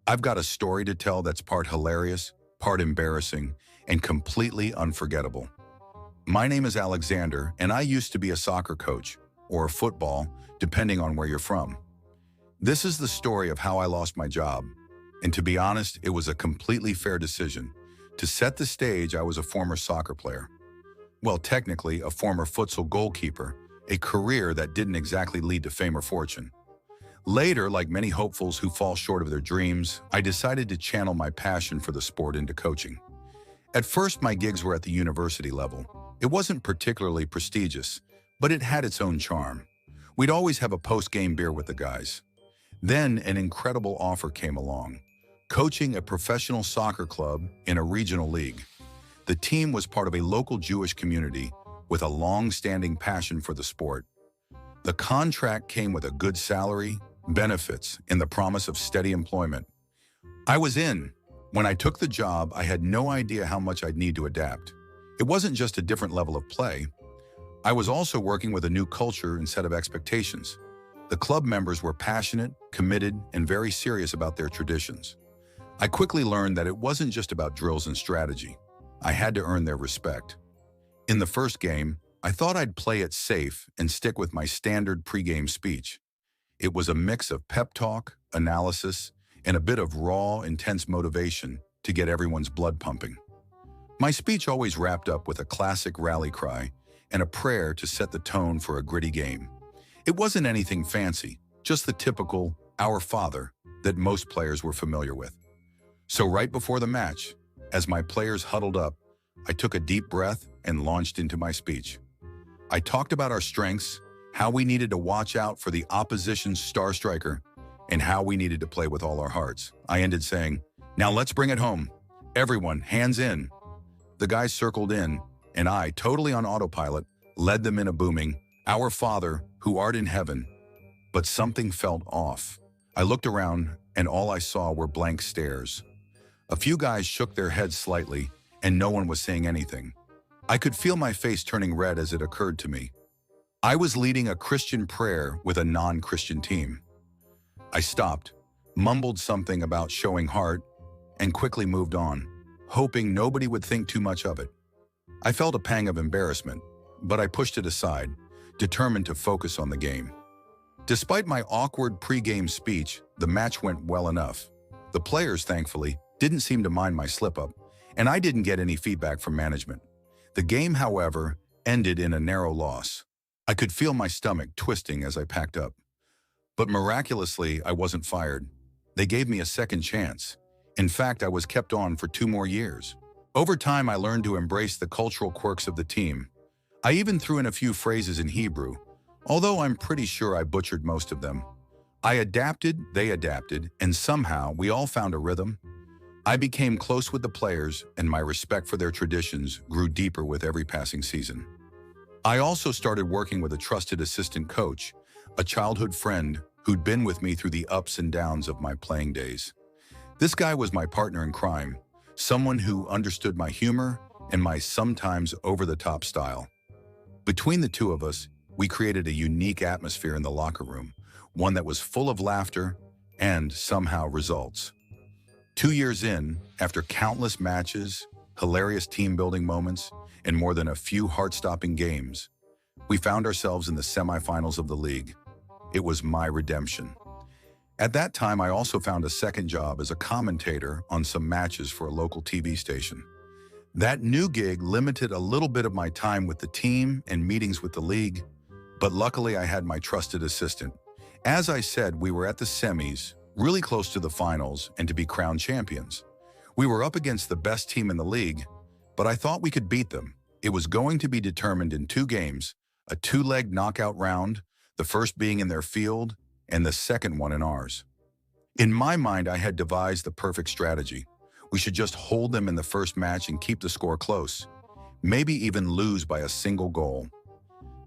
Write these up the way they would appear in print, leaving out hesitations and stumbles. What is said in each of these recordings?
I've got a story to tell that's part hilarious, part embarrassing, and completely unforgettable. My name is Alexander, and I used to be a soccer coach, or football, depending on where you're from. This is the story of how I lost my job. And to be honest, it was a completely fair decision. To set the stage, I was a former soccer player. Well, technically, a former futsal goalkeeper, a career that didn't exactly lead to fame or fortune. Later, like many hopefuls who fall short of their dreams, I decided to channel my passion for the sport into coaching. At first, my gigs were at the university level. It wasn't particularly prestigious, but it had its own charm. We'd always have a post-game beer with the guys. Then, an incredible offer came along, coaching a professional soccer club in a regional league. The team was part of a local Jewish community with a long-standing passion for the sport. The contract came with a good salary, benefits, and the promise of steady employment. I was in. When I took the job, I had no idea how much I'd need to adapt. It wasn't just a different level of play. I was also working with a new culture and set of expectations. The club members were passionate, committed, and very serious about their traditions. I quickly learned that it wasn't just about drills and strategy. I had to earn their respect. In the first game, I thought I'd play it safe and stick with my standard pregame speech. It was a mix of pep talk, analysis, and a bit of raw, intense motivation to get everyone's blood pumping. My speech always wrapped up with a classic rally cry and a prayer to set the tone for a gritty game. It wasn't anything fancy, just the typical "Our Father" that most players were familiar with. So right before the match, as my players huddled up, I took a deep breath and launched into my speech. I talked about our strengths, how we needed to watch out for the opposition's star striker, and how we needed to play with all our hearts. I ended saying, "Now let's bring it home. Everyone, hands in." The guys circled in, and I, totally on autopilot, led them in a booming, "Our Father, who art in heaven." But something felt off. I looked around, and all I saw were blank stares. A few guys shook their heads slightly, and no one was saying anything. I could feel my face turning red as it occurred to me. I was leading a Christian prayer with a non-Christian team. I stopped, mumbled something about showing heart, and quickly moved on, hoping nobody would think too much of it. I felt a pang of embarrassment, but I pushed it aside, determined to focus on the game. Despite my awkward pre-game speech, the match went well enough. The players, thankfully, didn't seem to mind my slip-up, and I didn't get any feedback from management. The game, however, ended in a narrow loss. I could feel my stomach twisting as I packed up. But miraculously, I wasn't fired. They gave me a second chance. In fact, I was kept on for 2 more years. Over time, I learned to embrace the cultural quirks of the team. I even threw in a few phrases in Hebrew, although I'm pretty sure I butchered most of them. I adapted, they adapted, and somehow we all found a rhythm. I became close with the players, and my respect for their traditions grew deeper with every passing season. I also started working with a trusted assistant coach, a childhood friend who'd been with me through the ups and downs of my playing days. This guy was my partner in crime, someone who understood my humor and my sometimes over-the-top style. Between the two of us, we created a unique atmosphere in the locker room, one that was full of laughter and, somehow, results. 2 years in, after countless matches, hilarious team-building moments, and more than a few heart-stopping games, we found ourselves in the semifinals of the league. It was my redemption. At that time, I also found a second job as a commentator on some matches for a local TV station. That new gig limited a little bit of my time with the team and meetings with the league, but luckily I had my trusted assistant. As I said, we were at the semis, really close to the finals, and to be crowned champions. We were up against the best team in the league, but I thought we could beat them. It was going to be determined in 2 games, a 2-leg knockout round, the first being in their field, and the second one in ours. In my mind, I had devised the perfect strategy. We should just hold them in the first match and keep the score close, maybe even lose by a single goal.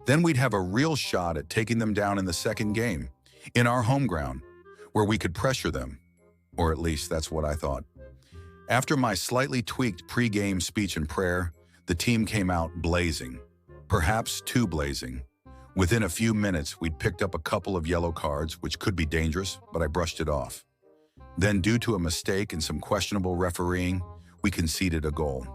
Then we'd have a real shot at taking them down in the second game, in our home ground, where we could pressure them, or at least that's what I thought. After my slightly tweaked pre-game speech and prayer, the team came out blazing, perhaps too blazing. Within a few minutes, we'd picked up a couple of yellow cards, which could be dangerous, but I brushed it off. Then, due to a mistake and some questionable refereeing, we conceded a goal.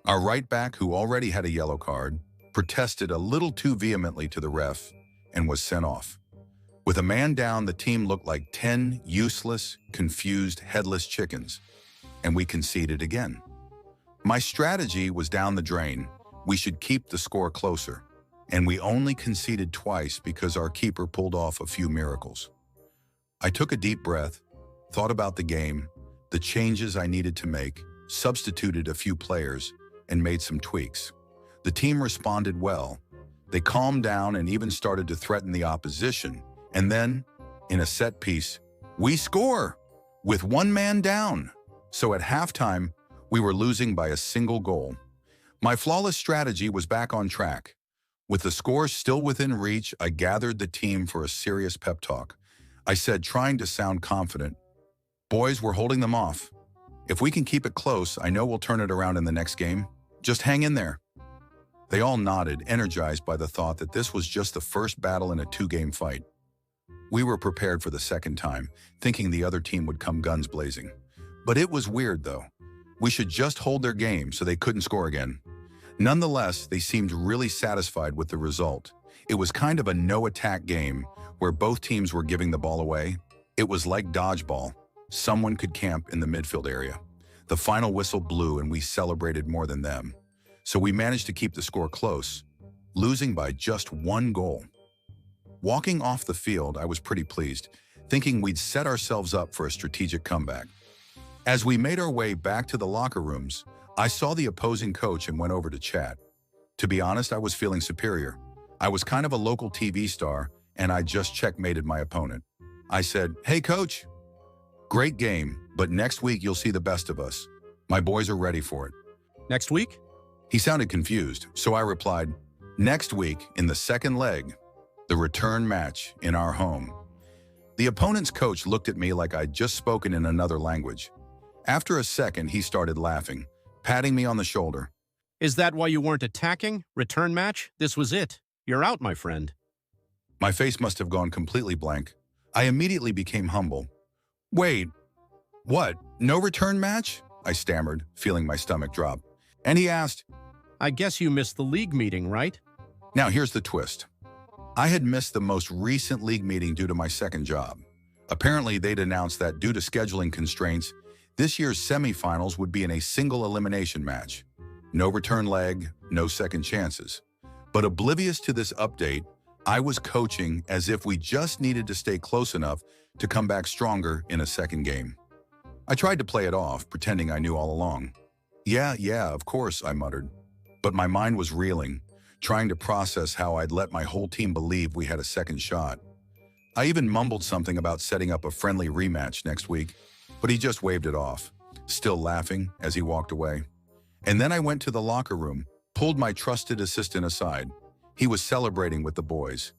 Our right back, who already had a yellow card, protested a little too vehemently to the ref and was sent off. With a man down, the team looked like 10 useless, confused, headless chickens, and we conceded again. My strategy was down the drain. We should keep the score closer, and we only conceded twice because our keeper pulled off a few miracles. I took a deep breath, thought about the game, the changes I needed to make, substituted a few players, and made some tweaks. The team responded well. They calmed down and even started to threaten the opposition. And then, in a set piece, we score with one man down. So at halftime, we were losing by a single goal. My flawless strategy was back on track. With the score still within reach, I gathered the team for a serious pep talk. I said, trying to sound confident, "Boys, we're holding them off. If we can keep it close, I know we'll turn it around in the next game. Just hang in there." They all nodded, energized by the thought that this was just the first battle in a two-game fight. We were prepared for the second time, thinking the other team would come guns blazing. But it was weird, though. We should just hold their game so they couldn't score again. Nonetheless, they seemed really satisfied with the result. It was kind of a no-attack game where both teams were giving the ball away. It was like dodgeball. Someone could camp in the midfield area. The final whistle blew and we celebrated more than them. So we managed to keep the score close, losing by just one goal. Walking off the field, I was pretty pleased, thinking we'd set ourselves up for a strategic comeback. As we made our way back to the locker rooms, I saw the opposing coach and went over to chat. To be honest, I was feeling superior. I was kind of a local TV star, and I just checkmated my opponent. I said, "Hey, coach, great game, but next week you'll see the best of us. My boys are ready for it." Next week? He sounded confused, so I replied, "Next week, in the second leg, the return match in our home." The opponent's coach looked at me like I'd just spoken in another language. After a second, he started laughing, patting me on the shoulder. Is that why you weren't attacking? Return match? This was it. You're out, my friend. My face must have gone completely blank. I immediately became humble. "Wait, what? No return match?" I stammered, feeling my stomach drop. And he asked, I guess you missed the league meeting, right? Now here's the twist. I had missed the most recent league meeting due to my second job. Apparently, they'd announced that due to scheduling constraints, this year's semifinals would be in a single elimination match. No return leg, no second chances. But oblivious to this update, I was coaching as if we just needed to stay close enough to come back stronger in a second game. I tried to play it off, pretending I knew all along. Yeah, of course, I muttered. But my mind was reeling, trying to process how I'd let my whole team believe we had a second shot. I even mumbled something about setting up a friendly rematch next week, but he just waved it off, still laughing as he walked away. And then I went to the locker room, pulled my trusted assistant aside. He was celebrating with the boys.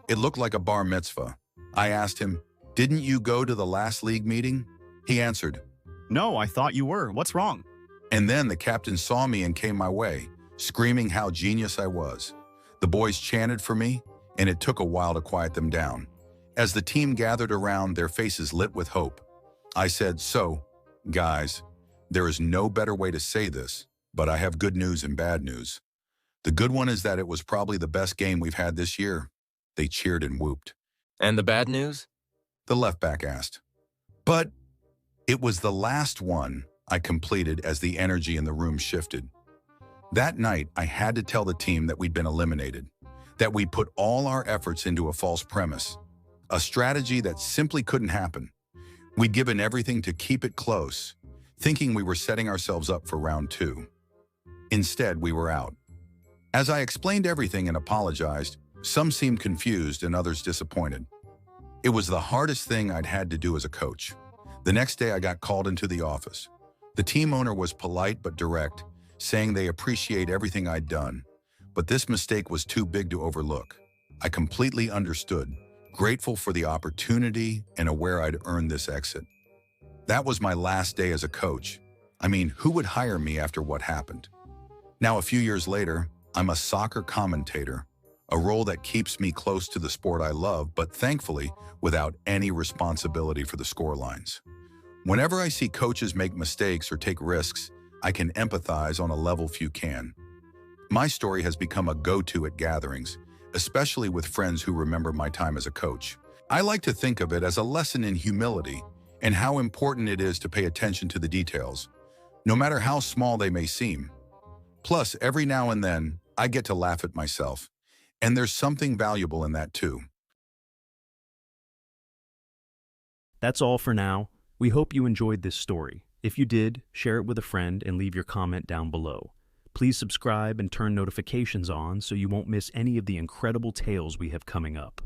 It looked like a bar mitzvah. I asked him, "Didn't you go to the last league meeting?" He answered, "No, I thought you were. What's wrong?" And then the captain saw me and came my way, screaming how genius I was. The boys chanted for me, and it took a while to quiet them down. As the team gathered around, their faces lit with hope. I said, "So, guys, there is no better way to say this, but I have good news and bad news. The good one is that it was probably the best game we've had this year." They cheered and whooped. And the bad news? The left back asked. "But it was the last one," I completed as the energy in the room shifted. That night, I had to tell the team that we'd been eliminated, that we'd put all our efforts into a false premise, a strategy that simply couldn't happen. We'd given everything to keep it close, thinking we were setting ourselves up for round two. Instead, we were out. As I explained everything and apologized, some seemed confused and others disappointed. It was the hardest thing I'd had to do as a coach. The next day, I got called into the office. The team owner was polite but direct, saying they appreciate everything I'd done, but this mistake was too big to overlook. I completely understood, grateful for the opportunity and aware I'd earned this exit. That was my last day as a coach. I mean, who would hire me after what happened? Now, a few years later, I'm a soccer commentator, a role that keeps me close to the sport I love, but thankfully without any responsibility for the scorelines. Whenever I see coaches make mistakes or take risks, I can empathize on a level few can. My story has become a go-to at gatherings, especially with friends who remember my time as a coach. I like to think of it as a lesson in humility and how important it is to pay attention to the details, no matter how small they may seem. Plus, every now and then, I get to laugh at myself, and there's something valuable in that too. That's all for now. We hope you enjoyed this story. If you did, share it with a friend and leave your comment down below. Please subscribe and turn notifications on so you won't miss any of the incredible tales we have coming up.